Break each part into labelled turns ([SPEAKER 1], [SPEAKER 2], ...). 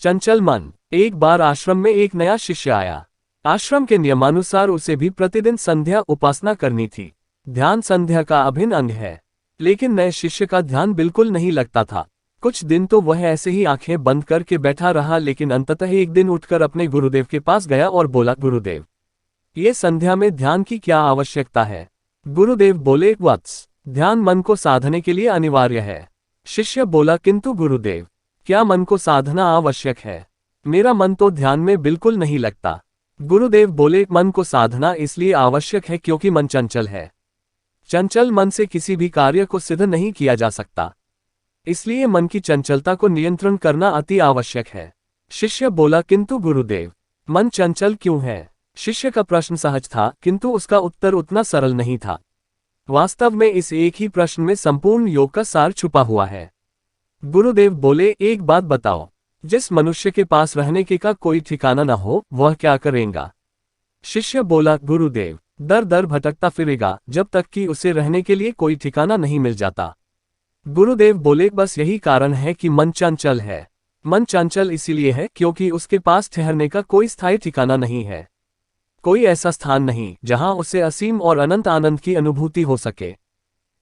[SPEAKER 1] चंचल मन। एक बार आश्रम में एक नया शिष्य आया। आश्रम के नियमानुसार उसे भी प्रतिदिन संध्या उपासना करनी थी। ध्यान संध्या का अभिन्न अंग है, लेकिन नए शिष्य का ध्यान बिल्कुल नहीं लगता था। कुछ दिन तो वह ऐसे ही आंखें बंद करके बैठा रहा, लेकिन अंततः एक दिन उठकर अपने गुरुदेव के पास गया और बोला, गुरुदेव, ये संध्या में ध्यान की क्या आवश्यकता है? गुरुदेव बोले, वत्स, ध्यान मन को साधने के लिए अनिवार्य है। शिष्य बोला, किंतु गुरुदेव, क्या मन को साधना आवश्यक है? मेरा मन तो ध्यान में बिल्कुल नहीं लगता। गुरुदेव बोले, मन को साधना इसलिए आवश्यक है क्योंकि मन चंचल है। चंचल मन से किसी भी कार्य को सिद्ध नहीं किया जा सकता, इसलिए मन की चंचलता को नियंत्रण करना अति आवश्यक है। शिष्य बोला, किंतु गुरुदेव, मन चंचल क्यों है? शिष्य का प्रश्न सहज था, किंतु उसका उत्तर उतना सरल नहीं था। वास्तव में इस एक ही प्रश्न में संपूर्ण योग का सार छुपा हुआ है। गुरुदेव बोले, एक बात बताओ, जिस मनुष्य के पास रहने के का कोई ठिकाना न हो, वह क्या करेगा? शिष्य बोला, गुरुदेव, दर दर भटकता फिरेगा जब तक कि उसे रहने के लिए कोई ठिकाना नहीं मिल जाता। गुरुदेव बोले, बस यही कारण है कि मन चंचल है। मन चंचल इसीलिए है क्योंकि उसके पास ठहरने का कोई स्थायी ठिकाना नहीं है, कोई ऐसा स्थान नहीं जहां उसे असीम और अनंत आनंद की अनुभूति हो सके,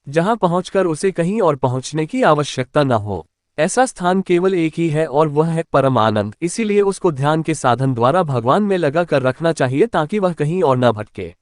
[SPEAKER 1] जहां पहुंचकर उसे कहीं और पहुंचने की आवश्यकता न हो। ऐसा स्थान केवल एक ही है और वह है परम आनंद। इसीलिए उसको ध्यान के साधन द्वारा भगवान में लगा कर रखना चाहिए ताकि वह कहीं और न भटके।